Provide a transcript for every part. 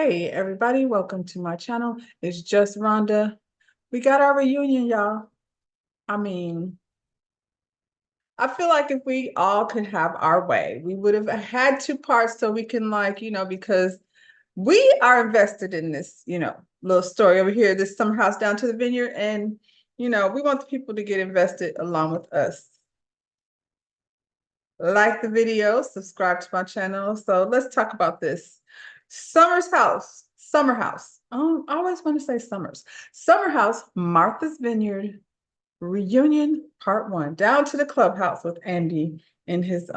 Hey everybody, welcome to my channel. It's just Rhonda. We got our reunion, y'all. I mean, I feel like if we all could have our way, we would have had two parts so we can because we are invested in this, little story over here, this summer house down to the vineyard. And, we want the people to get invested along with us. Like the video, subscribe to my channel. So let's talk about this. Summer house. I always want to say Summer house, Martha's Vineyard reunion part 1, down to the clubhouse with Andy in his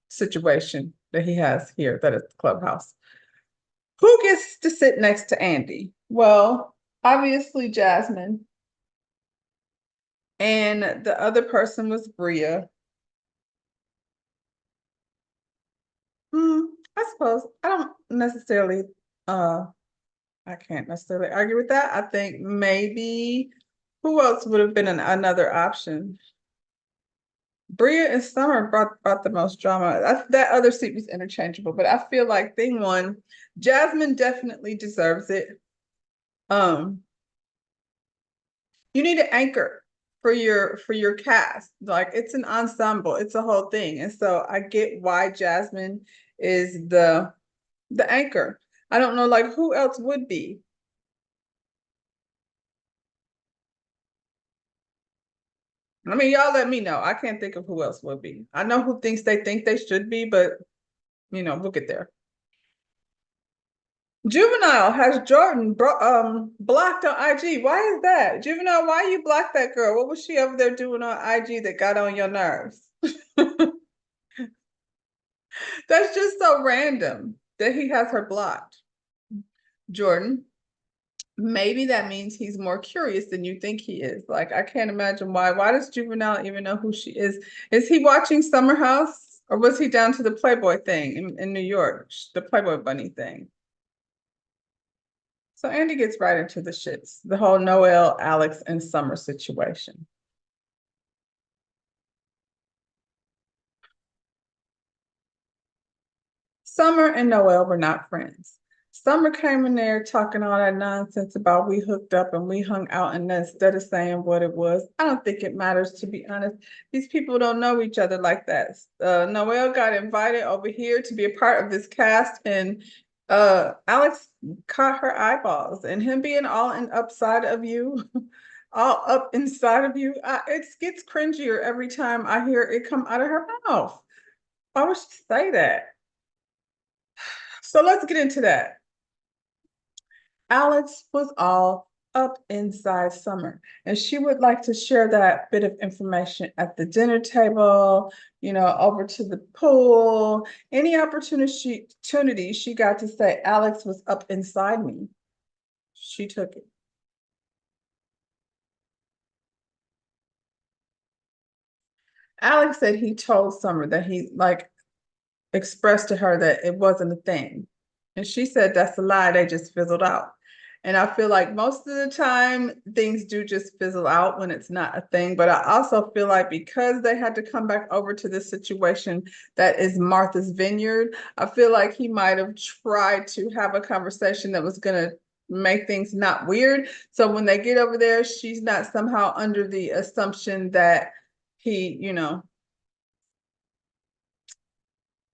situation that he has here, that is the clubhouse. Who gets to sit next to Andy? Well, obviously Jasmine. And the other person was Bria. I suppose I can't necessarily argue with that. I think maybe who else would have been another option? Bria and Summer brought the most drama. That other seat was interchangeable, but I feel like thing one, Jasmine definitely deserves it. You need an anchor for your cast. Like, it's an ensemble, it's a whole thing. And so I get why Jasmine is the anchor. I don't know, like, who else would be? I mean, y'all let me know. I can't think of who else would be. I know who thinks they should be, but we'll get there. Juvenile has Jordan blocked on IG. Why is that? Juvenile, why you blocked that girl? What was she over there doing on IG that got on your nerves? That's just so random that he has her blocked. Jordan, maybe that means he's more curious than you think he is. Like, I can't imagine why. Why does Juvenile even know who she is? Is he watching Summer House, or was he down to the Playboy thing in New York, the Playboy Bunny thing? So Andy gets right into the shits, the whole Noel, Alex, and Summer situation. Summer and Noel were not friends. Summer came in there talking all that nonsense about we hooked up and we hung out, and instead of saying what it was, I don't think it matters, to be honest. These people don't know each other like that. Noel got invited over here to be a part of this cast, and Alex caught her eyeballs, and him being all upside of you, all up inside of you, it gets cringier every time I hear it come out of her mouth. Why would she say that? So let's get into that. Alex was all up inside Summer, and she would like to share that bit of information at the dinner table, over to the pool, any opportunity she got to say Alex was up inside me. She took it. Alex said he told Summer that he expressed to her that it wasn't a thing. And she said that's a lie, they just fizzled out. And I feel like most of the time things do just fizzle out when it's not a thing. But I also feel like because they had to come back over to this situation that is Martha's Vineyard, I feel like he might have tried to have a conversation that was going to make things not weird. So when they get over there, she's not somehow under the assumption that he,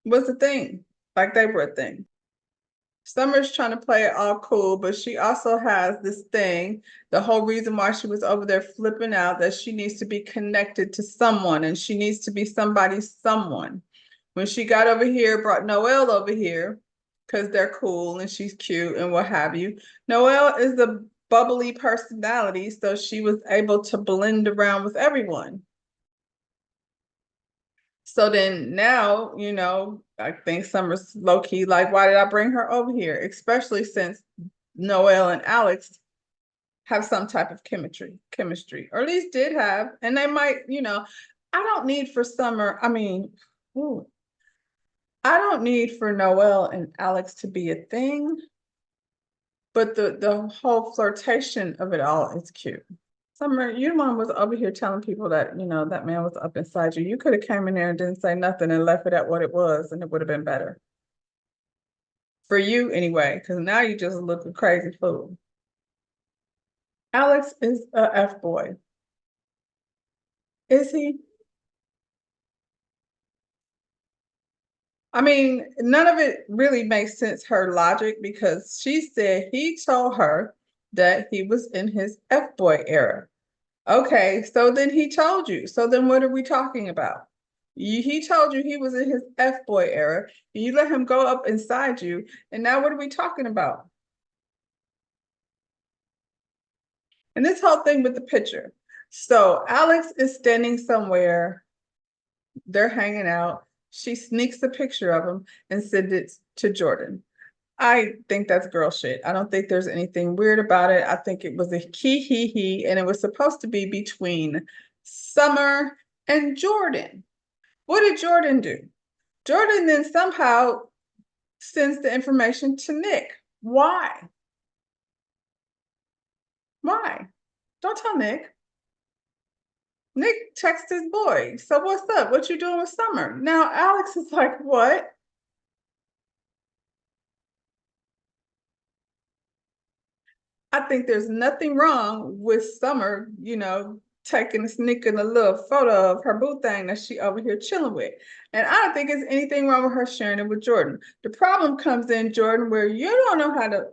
was a thing, like they were a thing. Summer's trying to play it all cool, but she also has this thing, the whole reason why she was over there flipping out, that she needs to be connected to someone, and she needs to be somebody's someone. When she got over here, brought Noel over here, because they're cool and she's cute and what have you. Noel is a bubbly personality, so she was able to blend around with everyone. So then now, I think Summer's low key like, why did I bring her over here? Especially since Noel and Alex have some type of chemistry, or at least did have, and they might, I don't need for Summer, I don't need for Noel and Alex to be a thing, but the whole flirtation of it all is cute. Summer, your mom was over here telling people that, that man was up inside you. You could have came in there and didn't say nothing and left it at what it was, and it would have been better. For you anyway, because now you just look a crazy fool. Alex is a F boy. Is he? I mean, none of it really makes sense, her logic, because she said he told her that he was in his F boy era. Okay, so then he told you. So then what are we talking about? He told you he was in his F boy era. And you let him go up inside you. And now what are we talking about? And this whole thing with the picture. So Alex is standing somewhere, they're hanging out. She sneaks a picture of him and sends it to Jordan. I think that's girl shit. I don't think there's anything weird about it. I think it was a he, and it was supposed to be between Summer and Jordan. What did Jordan do? Jordan then somehow sends the information to Nick. Why? Why? Don't tell Nick. Nick texts his boy. So what's up? What you doing with Summer? Now Alex is like, what? I think there's nothing wrong with Summer, sneaking a little photo of her boo thing that she over here chilling with. And I don't think there's anything wrong with her sharing it with Jordan. The problem comes in, Jordan, where you don't know how to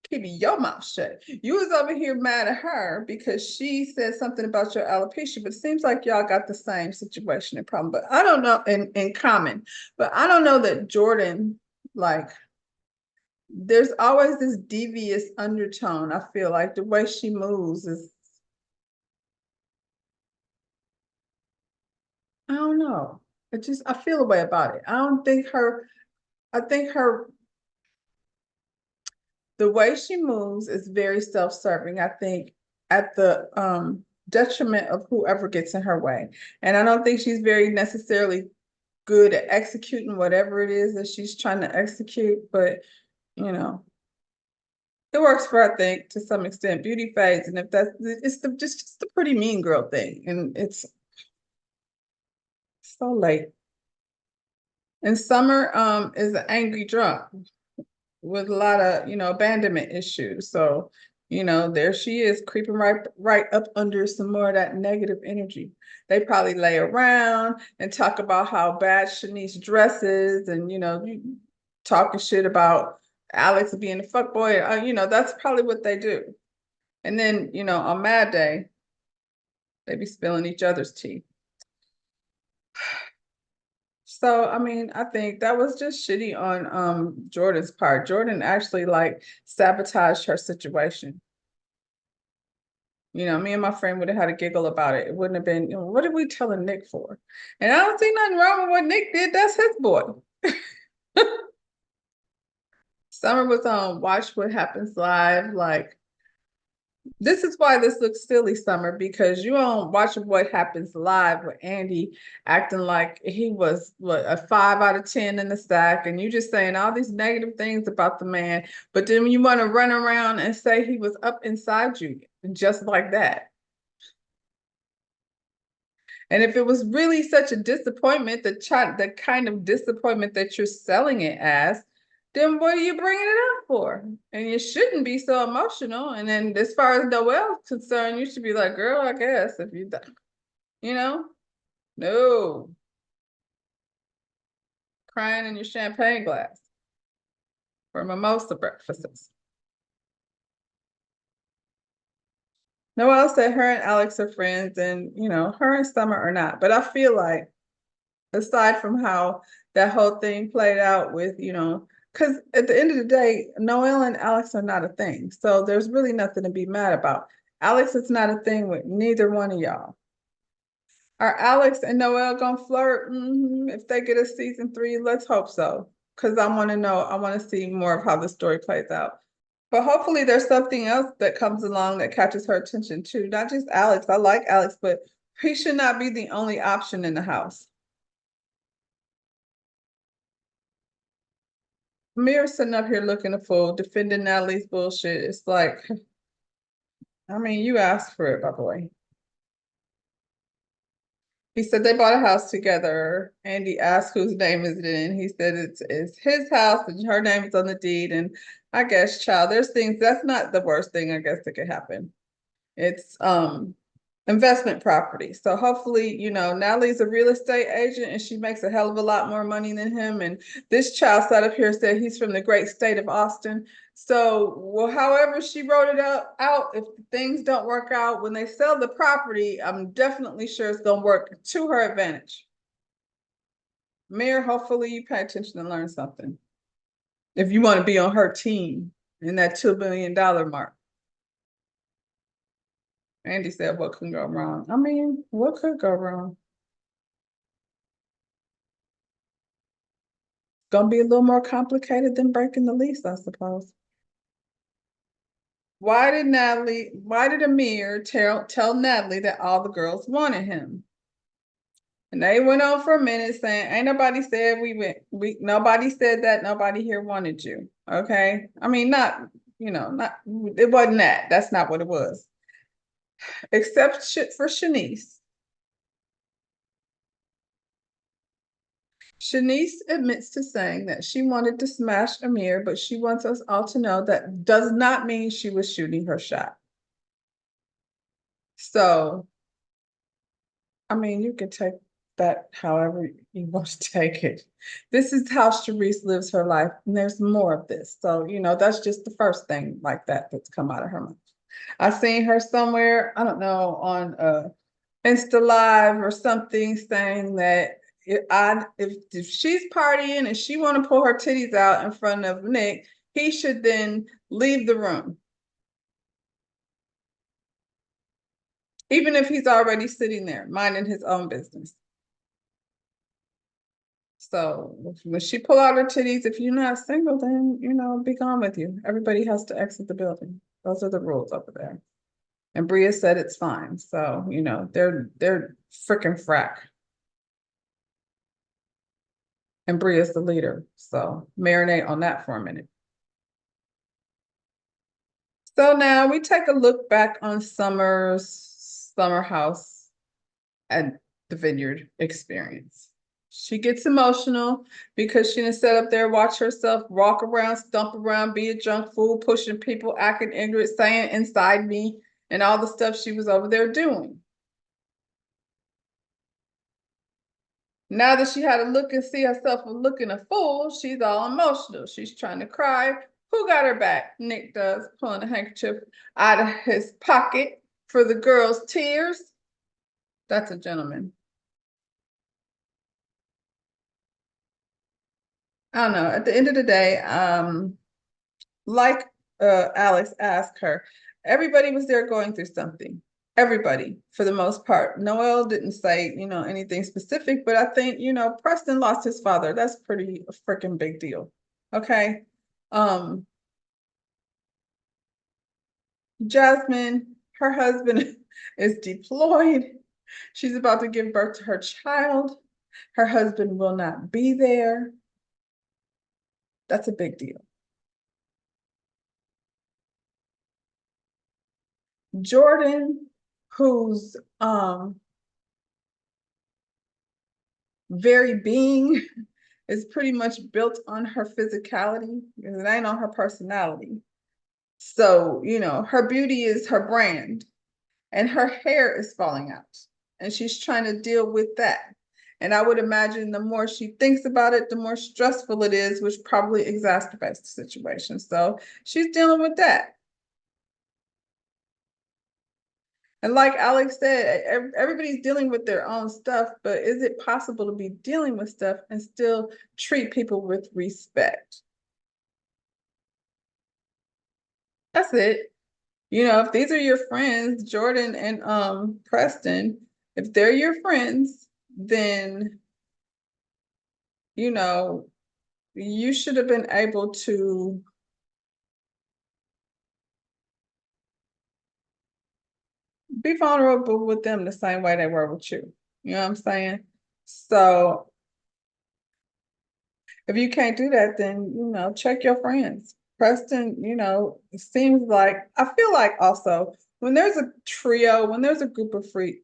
keep your mouth shut. You was over here mad at her because she said something about your alopecia, but it seems like y'all got the same situation and problem. But I don't know in common, but I don't know that Jordan, like, there's always this devious undertone. I feel like the way she moves is, I don't know. I feel a way about it. I think the way she moves is very self-serving. I think at the detriment of whoever gets in her way. And I don't think she's very necessarily good at executing whatever it is that she's trying to execute, but you know, it works for, I think, to some extent, beauty fades. And if that's, it's just the pretty mean girl thing. And it's so late. And Summer is an angry drunk with a lot of, abandonment issues. So, there she is creeping right up under some more of that negative energy. They probably lay around and talk about how bad Shanice dresses and, talking shit about Alex being a fuckboy. That's probably what they do. And then, on Mad Day, they be spilling each other's tea. So, I mean, I think that was just shitty on Jordan's part. Jordan actually sabotaged her situation. Me and my friend would have had a giggle about it. It wouldn't have been, what are we telling Nick for? And I don't see nothing wrong with what Nick did. That's his boy. Summer was on Watch What Happens Live. This is why this looks silly, Summer, because you don't watch What Happens Live with Andy acting like he was a 5 out of 10 in the stack, and you just saying all these negative things about the man, but then you want to run around and say he was up inside you just like that. And if it was really such a disappointment, the kind of disappointment that you're selling it as, then what are you bringing it up for? And you shouldn't be so emotional. And then as far as Noelle's concerned, you should be like, girl, I guess if you know, no, crying in your champagne glass for mimosa breakfasts. Noelle said her and Alex are friends and, her and Summer are not. But I feel like aside from how that whole thing played out with, because at the end of the day, Noelle and Alex are not a thing. So there's really nothing to be mad about. Alex is not a thing with neither one of y'all. Are Alex and Noelle gonna flirt? If they get a season 3, let's hope so. Because I want to know, I want to see more of how the story plays out. But hopefully there's something else that comes along that catches her attention too. Not just Alex. I like Alex, but he should not be the only option in the house. Amir's sitting up here looking a fool, defending Natalie's bullshit. It's like, I mean, you asked for it, my boy. He said they bought a house together. Andy asked whose name is it in. He said it's his house and her name is on the deed. And I guess, child, there's things that's not the worst thing I guess that could happen. It's investment property. So hopefully, Natalie's a real estate agent and she makes a hell of a lot more money than him. And this child sat up here said he's from the great state of Austin. So, well, however she wrote it out, if things don't work out when they sell the property, I'm definitely sure it's going to work to her advantage. Mayor, hopefully you pay attention and learn something. If you want to be on her team in that $2 billion mark. Andy said, what could go wrong? I mean, what could go wrong? Gonna be a little more complicated than breaking the lease, I suppose. Why did Amir tell Natalie that all the girls wanted him? And they went on for a minute saying, ain't nobody said nobody said that, nobody here wanted you. Okay. I mean, not, it wasn't that. That's not what it was. Except shit for Shanice. Shanice admits to saying that she wanted to smash Amir, but she wants us all to know that does not mean she was shooting her shot. So, I mean, you can take that however you want to take it. This is how Sharice lives her life, and there's more of this. So, that's just the first thing like that's come out of her mouth. I seen her somewhere, I don't know, on Insta Live or something saying that if she's partying and she want to pull her titties out in front of Nick, he should then leave the room. Even if he's already sitting there, minding his own business. So when she pull out her titties, if you're not single, then, be gone with you. Everybody has to exit the building. Those are the rules over there. And Bria said it's fine. So, they're freaking frack. And Bria's the leader. So marinate on that for a minute. So now we take a look back on Summer's summer house at the Vineyard experience. She gets emotional because she didn't sit up there, watch herself walk around, stump around, be a junk fool, pushing people, acting ignorant, saying inside me, and all the stuff she was over there doing. Now that she had to look and see herself looking a fool, she's all emotional. She's trying to cry. Who got her back? Nick does, pulling a handkerchief out of his pocket for the girl's tears. That's a gentleman. I don't know. At the end of the day, like Alex asked her, everybody was there going through something. Everybody, for the most part. Noel didn't say, anything specific, but I think, Preston lost his father. That's pretty freaking big deal. Okay. Jasmine, her husband is deployed. She's about to give birth to her child. Her husband will not be there. That's a big deal. Jordan, who's very being is pretty much built on her physicality. It ain't on her personality. So, her beauty is her brand and her hair is falling out and she's trying to deal with that. And I would imagine the more she thinks about it, the more stressful it is, which probably exacerbates the situation. So she's dealing with that. And like Alex said, everybody's dealing with their own stuff, but is it possible to be dealing with stuff and still treat people with respect? That's it. If these are your friends, Jordan and Preston, if they're your friends, then, you should have been able to be vulnerable with them the same way they were with you. You know what I'm saying? So if you can't do that, then, check your friends. Preston, it seems like, I feel like also when there's a trio, when there's a group of free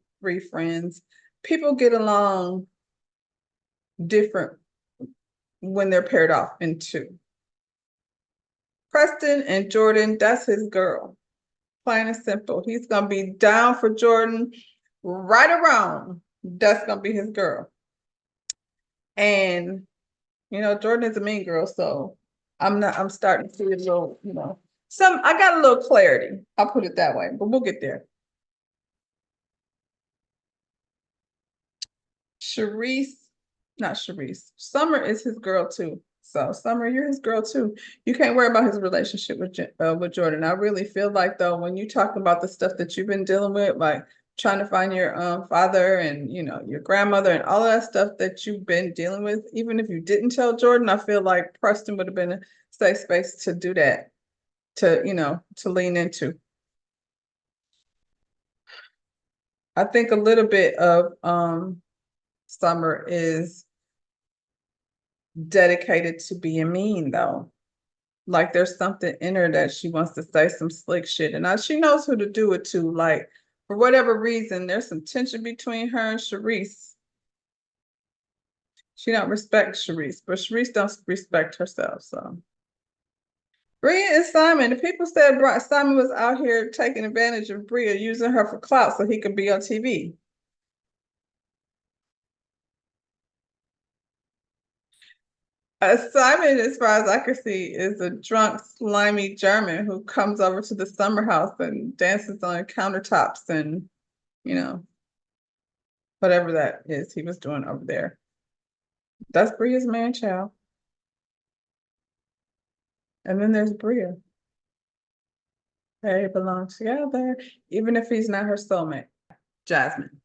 friends, people get along different when they're paired off in two. Preston and Jordan, that's his girl. Plain and simple. He's gonna be down for Jordan, right around. That's gonna be his girl. And Jordan is a mean girl, so I'm starting to see a little, I got a little clarity. I'll put it that way, but we'll get there. Summer is his girl too. So Summer, you're his girl too. You can't worry about his relationship with Jordan. I really feel like though, when you talk about the stuff that you've been dealing with, like trying to find your father and your grandmother and all of that stuff that you've been dealing with, even if you didn't tell Jordan, I feel like Preston would have been a safe space to do that, to lean into. I think a little bit of Summer is dedicated to being mean though. Like there's something in her that she wants to say some slick shit, and she knows who to do it to. Like for whatever reason, there's some tension between her and Sharice. She don't respect Sharice, but Sharice don't respect herself. So Bria and Simon, the people said Simon was out here taking advantage of Bria, using her for clout so he could be on TV. Simon, as far as I can see, is a drunk, slimy German who comes over to the summer house and dances on countertops and, whatever that is he was doing over there. That's Bria's man child. And then there's Bria. They belong together, even if he's not her soulmate. Jasmine.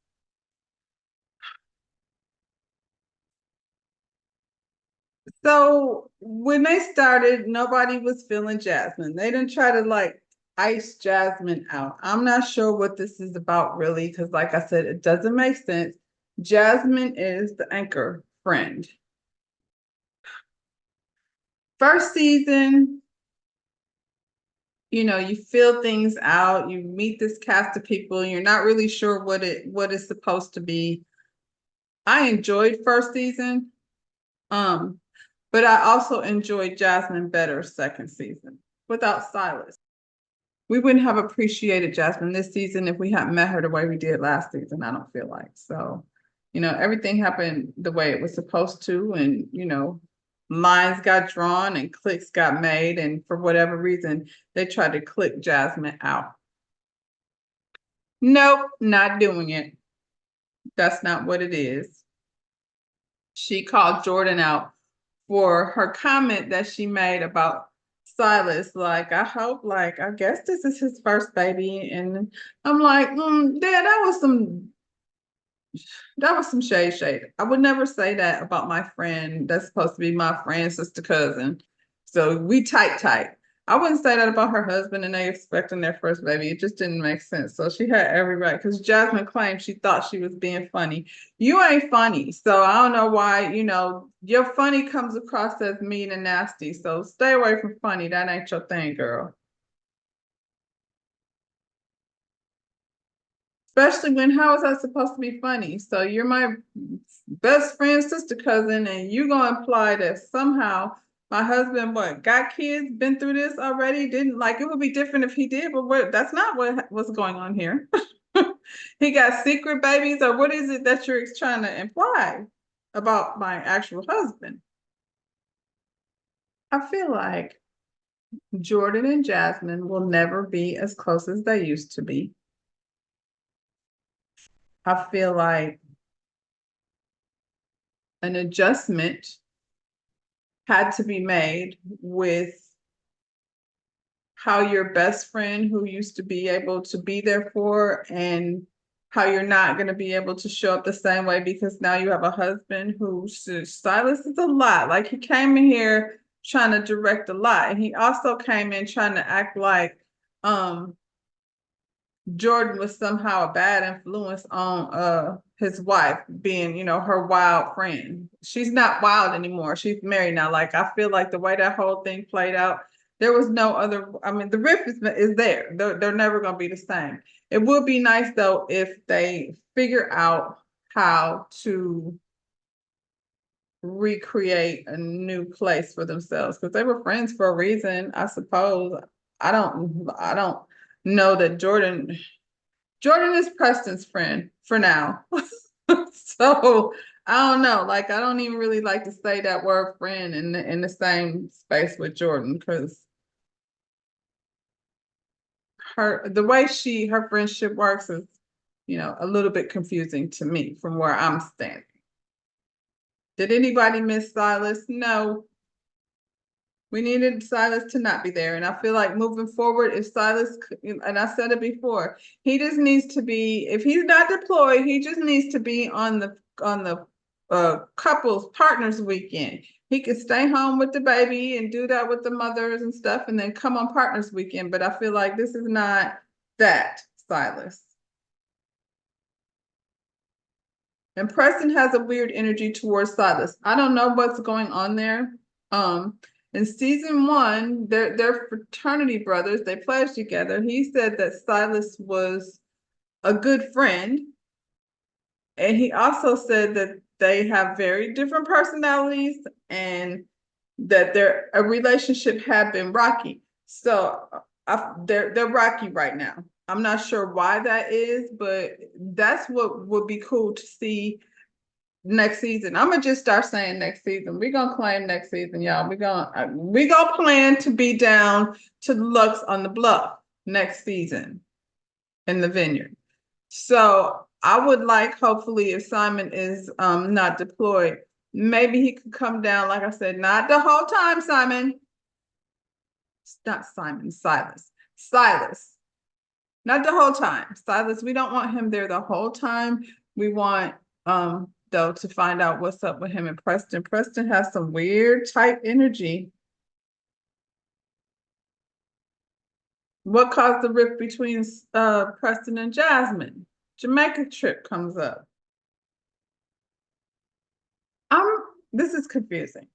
So when they started, nobody was feeling Jasmine. They didn't try to like ice Jasmine out. I'm not sure what this is about really, because like I said, it doesn't make sense. Jasmine is the anchor friend. First season, you feel things out, you meet this cast of people, you're not really sure what it's supposed to be. I enjoyed first season. But I also enjoyed Jasmine better second season without Silas. We wouldn't have appreciated Jasmine this season if we hadn't met her the way we did last season, I don't feel like. So, everything happened the way it was supposed to, and, lines got drawn and clicks got made, and for whatever reason, they tried to click Jasmine out. Nope, not doing it. That's not what it is. She called Jordan out for her comment that she made about Silas. Like, I guess this is his first baby. And I'm like, Dad, that was some shade. I would never say that about my friend that's supposed to be my friend's sister cousin. So we tight. I wouldn't say that about her husband and they expecting their first baby. It just didn't make sense. So she had every right, because Jasmine claimed she thought she was being funny. You ain't funny. So I don't know why, your funny comes across as mean and nasty. So stay away from funny. That ain't your thing, girl. Especially when, how is that supposed to be funny? So you're my best friend's sister cousin, and you gonna imply that somehow my husband got kids, been through this already, didn't like it would be different if he did, but that's not what's going on here. He got secret babies, or what is it that you're trying to imply about my actual husband? I feel like Jordan and Jasmine will never be as close as they used to be. I feel like an adjustment had to be made with how your best friend who used to be able to be there for, and how you're not going to be able to show up the same way because now you have a husband who, Silas is a lot. Like, he came in here trying to direct a lot, and he also came in trying to act like Jordan was somehow a bad influence on his wife being, her wild friend. She's not wild anymore. She's married now. Like, I feel like the way that whole thing played out, there was no other, the rift is there. They're never going to be the same. It would be nice though if they figure out how to recreate a new place for themselves because they were friends for a reason, I suppose. I don't know that Jordan is Preston's friend for now. So I don't know. Like I don't even really like to say that word friend in the same space with Jordan because the way her friendship works is, a little bit confusing to me from where I'm standing. Did anybody miss Silas? No. We needed Silas to not be there. And I feel like moving forward, if Silas, and I said it before, he just needs to be, if he's not deployed, he just needs to be on the couples partners weekend. He could stay home with the baby and do that with the mothers and stuff and then come on partners weekend. But I feel like this is not that Silas. And Preston has a weird energy towards Silas. I don't know what's going on there. In season 1, they're fraternity brothers. They pledged together. He said that Silas was a good friend. And he also said that they have very different personalities and that their relationship had been rocky. So they're rocky right now. I'm not sure why that is, but that's what would be cool to see next season. I'm gonna just start saying next season. We're gonna claim next season, y'all. We're gonna plan to be down to Lux on the Bluff next season in the Vineyard. So I would like, hopefully, if Simon is not deployed, maybe he could come down. Like I said, not the whole time, Simon. It's not Simon, Silas. Silas. Not the whole time. Silas, we don't want him there the whole time. We want though to find out what's up with him and Preston. Preston has some weird type energy. What caused the rift between Preston and Jasmine? Jamaica trip comes up. This is confusing.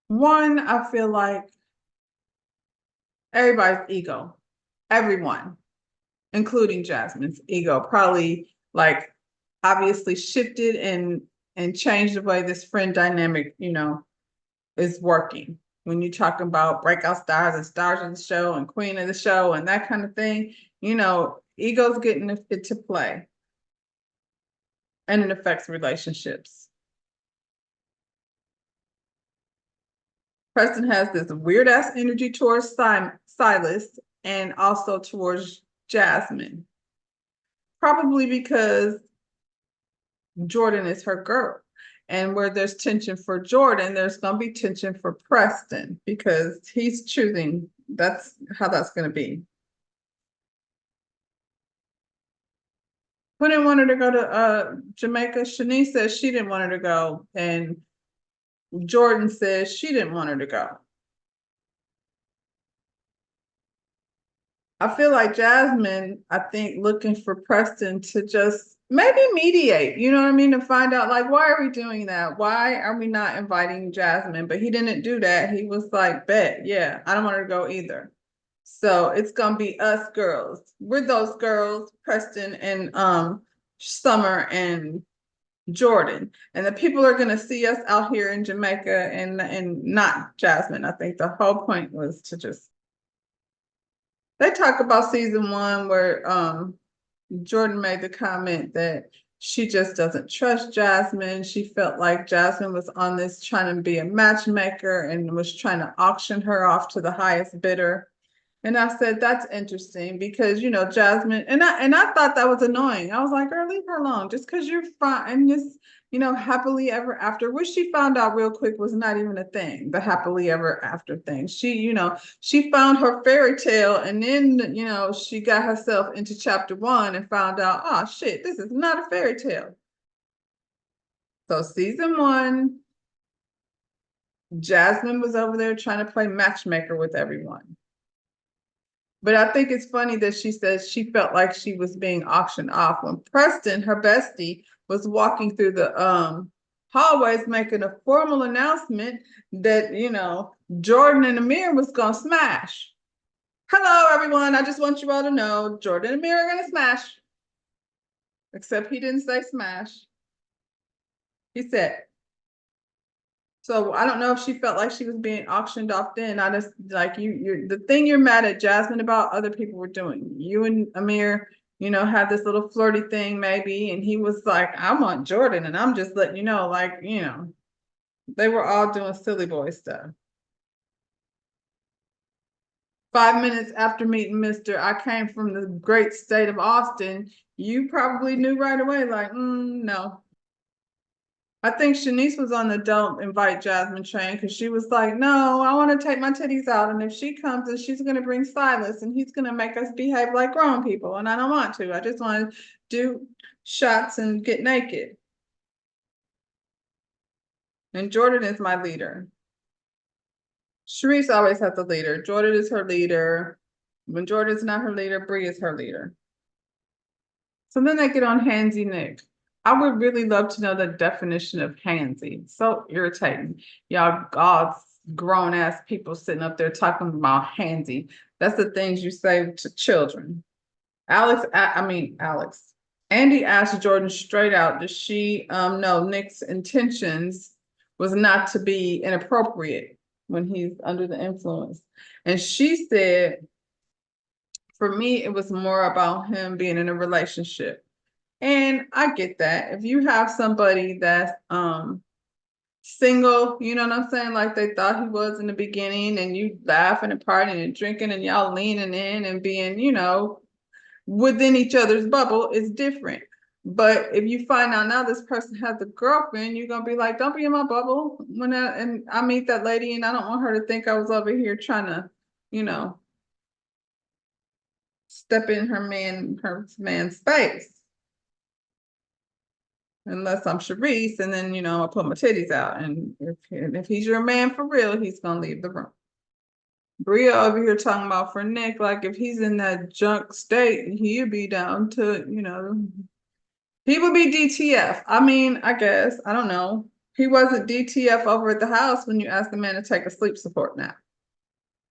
One, I feel like everybody's ego, everyone, including Jasmine's ego, probably like obviously shifted and changed the way this friend dynamic, is working. When you're talking about breakout stars and stars of the show and queen of the show and that kind of thing, ego's getting it to play. And it affects relationships. Preston has this weird ass energy towards Silas and also towards Jasmine. Probably because Jordan is her girl. And where there's tension for Jordan, there's going to be tension for Preston because he's choosing. That's how that's going to be. Who didn't want her to go to Jamaica? Shanice says she didn't want her to go. And Jordan says she didn't want her to go. I feel like Jasmine, I think, looking for Preston to just maybe mediate, you know what I mean? To find out, like, why are we doing that? Why are we not inviting Jasmine? But he didn't do that. He was like, bet, yeah, I don't want her to go either. So it's gonna be us girls. We're those girls, Preston and Summer and Jordan. And the people are gonna see us out here in Jamaica and not Jasmine. I think the whole point was to just they talk about season 1 where Jordan made the comment that she just doesn't trust Jasmine. She felt like Jasmine was on this trying to be a matchmaker and was trying to auction her off to the highest bidder. And I said, that's interesting because, Jasmine, and I thought that was annoying. I was like, girl, leave her alone. Just because you're fine and just, happily ever after, which she found out real quick was not even a thing, the happily ever after thing. She, she found her fairy tale and then, she got herself into chapter 1 and found out, oh shit, this is not a fairy tale. So season 1, Jasmine was over there trying to play matchmaker with everyone. But I think it's funny that she says she felt like she was being auctioned off when Preston, her bestie, was walking through the hallways making a formal announcement that, Jordan and Amir was going to smash. Hello, everyone. I just want you all to know Jordan and Amir are going to smash. except he didn't say smash. He said, so I don't know if she felt like she was being auctioned off then. I just like you're the thing you're mad at Jasmine about, other people were doing. You and Amir, had this little flirty thing maybe, and he was like, I want Jordan, and I'm just letting you know, like, they were all doing silly boy stuff. 5 minutes after meeting Mr. I came from the great state of Austin, you probably knew right away, like, no. I think Shanice was on the don't invite Jasmine train because she was like, no, I want to take my titties out. And if she comes, and she's going to bring Silas and he's going to make us behave like grown people. And I don't want to. I just want to do shots and get naked. And Jordan is my leader. Sharice always has the leader. Jordan is her leader. When Jordan's not her leader, Bree is her leader. So then they get on Handsy Nick. I would really love to know the definition of handsy. So irritating. Y'all gods, grown ass people sitting up there talking about handsy. That's the things you say to children. Alex. Andy asked Jordan straight out, does she know Nick's intentions was not to be inappropriate when he's under the influence? And she said, for me, it was more about him being in a relationship. And I get that. If you have somebody that's single, you know what I'm saying? Like they thought he was in the beginning, and you laughing and partying and drinking and y'all leaning in and being, within each other's bubble, is different. But if you find out now this person has a girlfriend, you're gonna be like, don't be in my bubble. And I meet that lady and I don't want her to think I was over here trying to, step in her man's space. Unless I'm Sharice, and then I put my titties out, and if he's your man for real, he's gonna leave the room. Bria over here talking about for Nick, like if he's in that junk state, he'd be down to, he would be DTF. I mean, I guess, I don't know. He wasn't DTF over at the house when you asked the man to take a sleep support nap.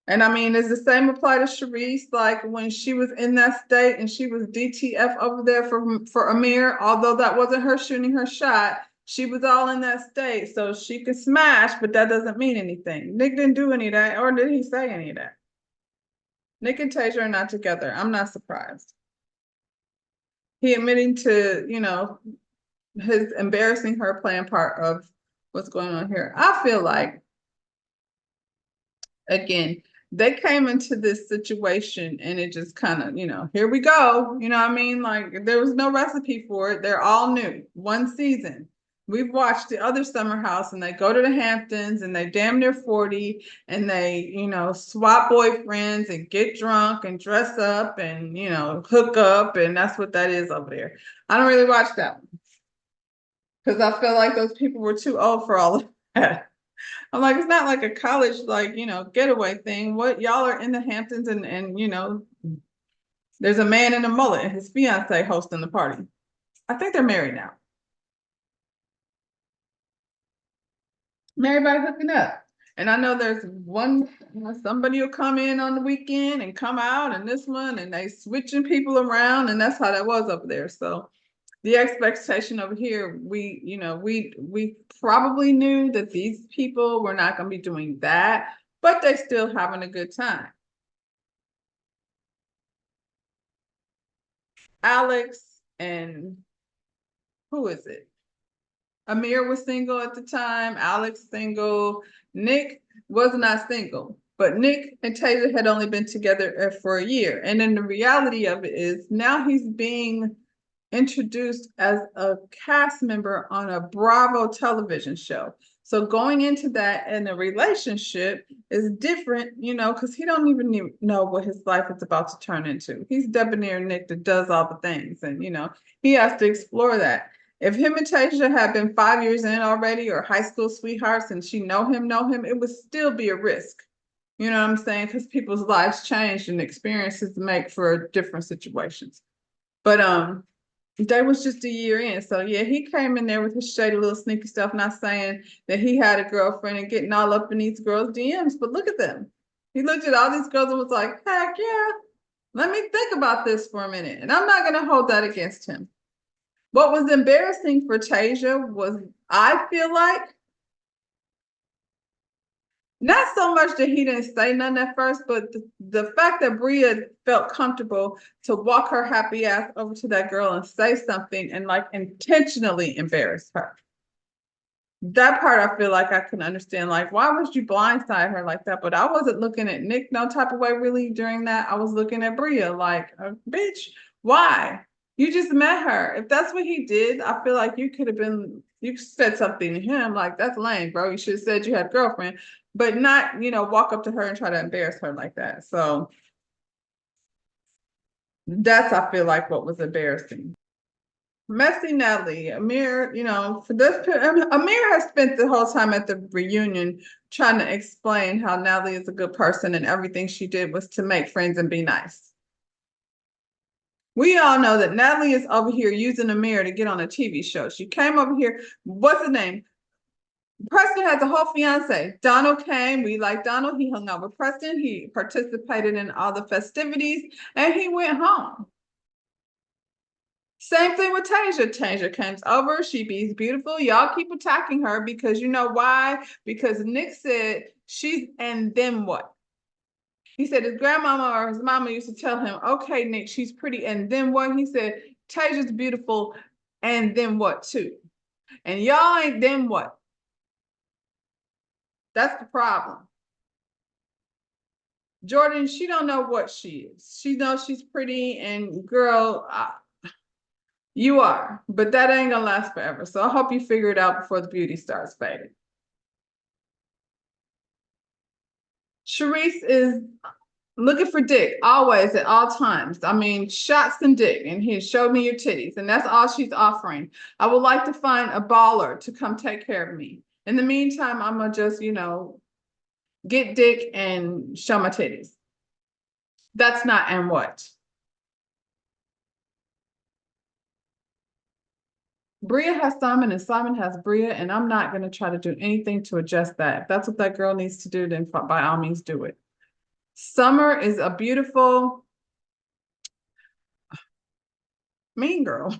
And I mean, does the same apply to Sharice? Like when she was in that state and she was DTF over there for Amir, although that wasn't her shooting her shot, she was all in that state. So she could smash, but that doesn't mean anything. Nick didn't do any of that, or did he say any of that? Nick and Tasia are not together. I'm not surprised. He admitting to, his embarrassing her playing part of what's going on here. I feel like, again, they came into this situation and it just kind of, here we go. You know what I mean? Like there was no recipe for it. They're all new. One season. We've watched the other Summer House and they go to the Hamptons and they damn near 40 and they, swap boyfriends and get drunk and dress up and, hook up. And that's what that is over there. I don't really watch that one because I feel like those people were too old for all of that. I'm like, it's not like a college, getaway thing. What y'all are in the Hamptons and there's a man in a mullet and his fiance hosting the party. I think they're married now. Everybody hooking up. And I know there's one, somebody will come in on the weekend and come out, and this one, and they switching people around, and that's how that was over there. So the expectation over here, we probably knew that these people were not going to be doing that, but they still having a good time. Alex and who is it? Amir was single at the time. Alex single. Nick was not single, but Nick and Taylor had only been together for a year. And then the reality of it is now he's being introduced as a cast member on a Bravo television show. So going into that in a relationship is different, because he don't even know what his life is about to turn into. He's debonair Nick that does all the things, and he has to explore that. If him and Tasia had been 5 years in already, or high school sweethearts, and she know him, it would still be a risk. You know what I'm saying? Because people's lives change and experiences make for different situations. But that was just a year in. So yeah, he came in there with his shady little sneaky stuff, not saying that he had a girlfriend and getting all up in these girls' DMs, but look at them. He looked at all these girls and was like, heck yeah, let me think about this for a minute. And I'm not going to hold that against him. What was embarrassing for Tasia was, I feel like, not so much that he didn't say nothing at first, but the fact that Bria felt comfortable to walk her happy ass over to that girl and say something and like intentionally embarrass her. That part I feel like I can understand. Like, why would you blindside her like that? But I wasn't looking at Nick no type of way really during that. I was looking at Bria like, bitch, why? You just met her. If that's what he did, I feel like you could have been, you said something to him like, that's lame, bro. You should have said you had a girlfriend, but not, walk up to her and try to embarrass her like that. So that's, I feel like, what was embarrassing. Messy Nelly, Amir, for this, Amir has spent the whole time at the reunion trying to explain how Nelly is a good person and everything she did was to make friends and be nice. We all know that Natalie is over here using Amir to get on a TV show. She came over here. What's the name? Preston has a whole fiance. Donald came. We like Donald. He hung out with Preston. He participated in all the festivities and he went home. Same thing with Tasia. Tasia comes over. She be beautiful. Y'all keep attacking her because you know why? Because Nick said she's, and then what? He said his grandmama or his mama used to tell him, okay, Nick, she's pretty. And then what? He said, Tasia's beautiful. And then what too? And y'all ain't then what? That's the problem. Jordan, she don't know what she is. She knows she's pretty and girl, you are, but that ain't gonna last forever. So I hope you figure it out before the beauty starts fading. Sharice is looking for dick always at all times. I mean, shots and dick, and he showed me your titties, and that's all she's offering. I would like to find a baller to come take care of me. In the meantime, I'm gonna just, get dick and show my titties. That's not and what. Bria has Simon and Simon has Bria, and I'm not going to try to do anything to adjust that. If that's what that girl needs to do, then by all means do it. Summer is a beautiful, mean girl.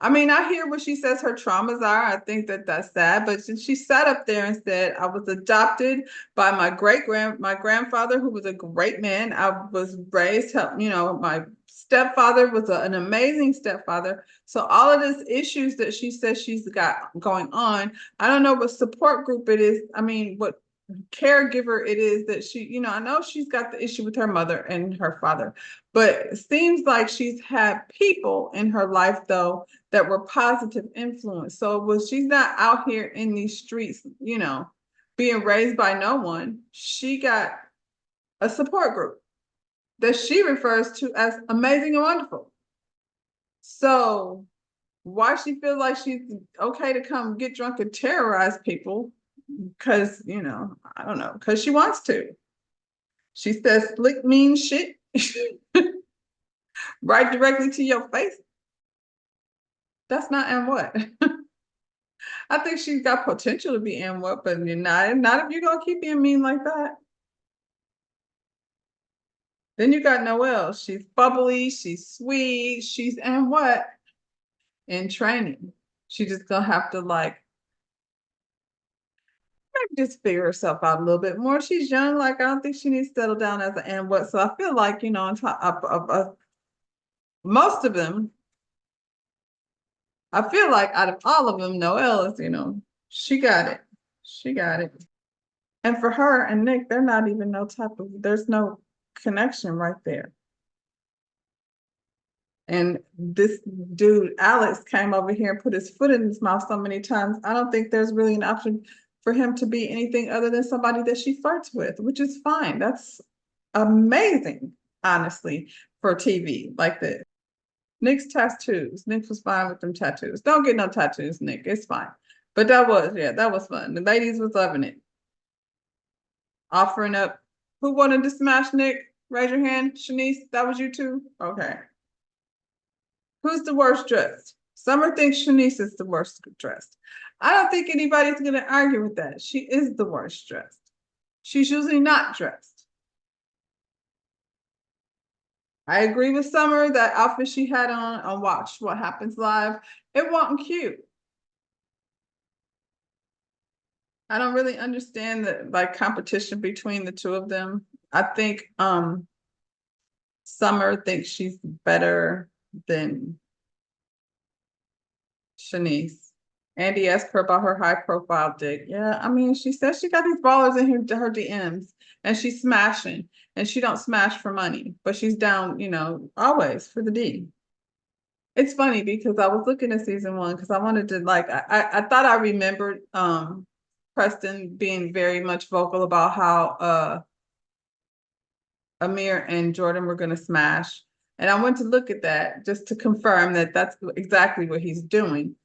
I mean, I hear what she says her traumas are. I think that that's sad, but she sat up there and said, I was adopted by my grandfather, who was a great man. I was raised, my stepfather was an amazing stepfather. So all of these issues that she says she's got going on, I don't know what support group it is. I mean, what caregiver it is that she, I know she's got the issue with her mother and her father, but it seems like she's had people in her life though that were positive influence. So she's not out here in these streets, being raised by no one. She got a support group that she refers to as amazing and wonderful. So why she feels like she's okay to come get drunk and terrorize people? Because, I don't know, because she wants to. She says slick, mean shit right directly to your face. That's not and what. I think she's got potential to be and what, but not if you're gonna keep being mean like that. Then you got Noelle. She's bubbly, she's sweet, she's and what? In training. She just gonna have to maybe just figure herself out a little bit more. She's young, I don't think she needs to settle down as an and what. So I feel like, on top of most of them, I feel like out of all of them, Noelle is, she got it. She got it. And for her and Nick, they're not even there's no connection right there. And this dude, Alex, came over here and put his foot in his mouth so many times. I don't think there's really an option for him to be anything other than somebody that she flirts with, which is fine. That's amazing, honestly, for TV like this. Nick's tattoos. Nick was fine with them tattoos. Don't get no tattoos, Nick. It's fine. But that was fun. The ladies was loving it. Offering up. Who wanted to smash Nick? Raise your hand. Shanice, that was you too? Okay. Who's the worst dressed? Summer thinks Shanice is the worst dressed. I don't think anybody's going to argue with that. She is the worst dressed. She's usually not dressed. I agree with Summer. That outfit she had on Watch What Happens Live, it wasn't cute. I don't really understand the like competition between the two of them. I think Summer thinks she's better than Shanice. Andy asked her about her high profile dick. Yeah, I mean, she says she got these ballers in her DMs and she's smashing and she don't smash for money, but she's down, always for the D. It's funny because I was looking at season one because I wanted to like I thought I remembered Preston being very much vocal about how Amir and Jordan were going to smash. And I went to look at that just to confirm that that's exactly what he's doing.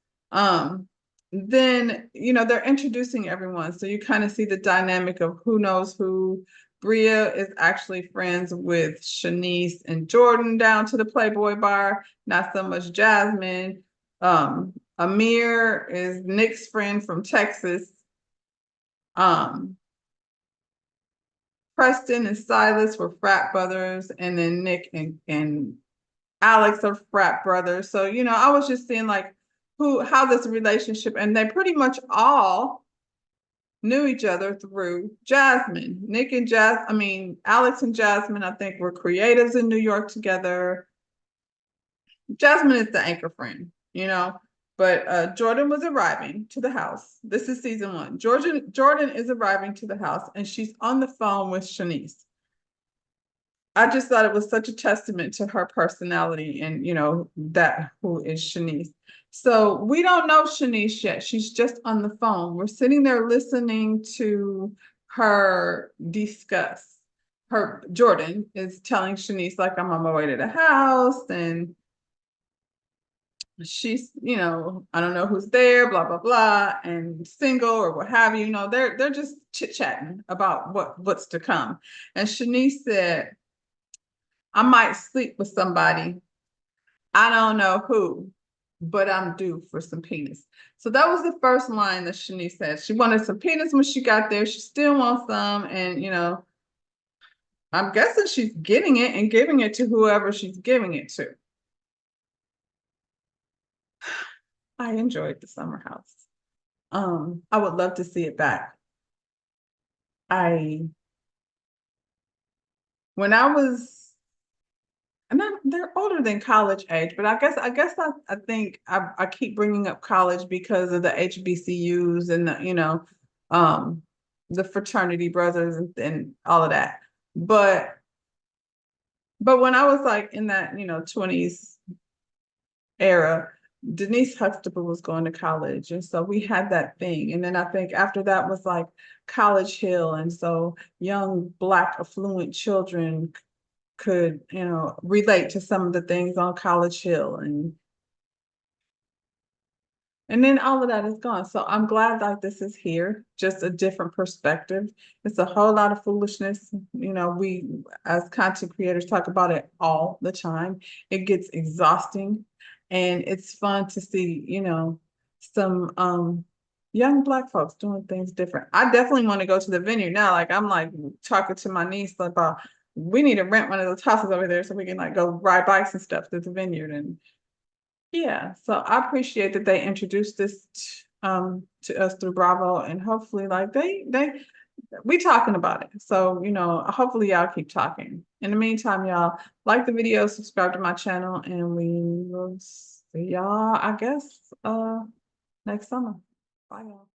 Then, they're introducing everyone. So you kind of see the dynamic of who knows who. Bria is actually friends with Shanice and Jordan down to the Playboy bar, not so much Jasmine. Amir is Nick's friend from Texas. Preston and Silas were frat brothers, and then Nick and Alex are frat brothers. So, I was just seeing like how this relationship, and they pretty much all knew each other through Jasmine. Alex and Jasmine, I think, were creatives in New York together. Jasmine is the anchor friend, but Jordan was arriving to the house. This is season one. Jordan is arriving to the house and she's on the phone with Shanice. I just thought it was such a testament to her personality and, that who is Shanice. So we don't know Shanice yet. She's just on the phone. We're sitting there listening to her discuss. Jordan is telling Shanice, like, I'm on my way to the house and she's, I don't know who's there, blah, blah, blah, and single or what have you. They're just chit-chatting about what's to come. And Shanice said, I might sleep with somebody. I don't know who, but I'm due for some penis. So that was the first line that Shanice said. She wanted some penis when she got there. She still wants some. And, I'm guessing she's getting it and giving it to whoever she's giving it to. I enjoyed the summer house. I would love to see it back. When I was, and they're older than college age, but I guess I think I keep bringing up college because of the HBCUs and the fraternity brothers and all of that. But when I was like in that 20s era, Denise Huxtable was going to college. And so we had that thing. And then I think after that was like College Hill. And so young Black affluent children could, relate to some of the things on College Hill. And then all of that is gone. So I'm glad like this is here, just a different perspective. It's a whole lot of foolishness. We as content creators talk about it all the time. It gets exhausting and it's fun to see, some young Black folks doing things different. I definitely want to go to the Vineyard now. Like I'm like talking to my niece about we need to rent one of those houses over there so we can like go ride bikes and stuff to the Vineyard. And yeah, so I appreciate that they introduced this to us through Bravo, and hopefully like we talking about it. So, hopefully y'all keep talking. In the meantime, y'all like the video, subscribe to my channel, and we will see y'all, I guess, next summer. Bye y'all.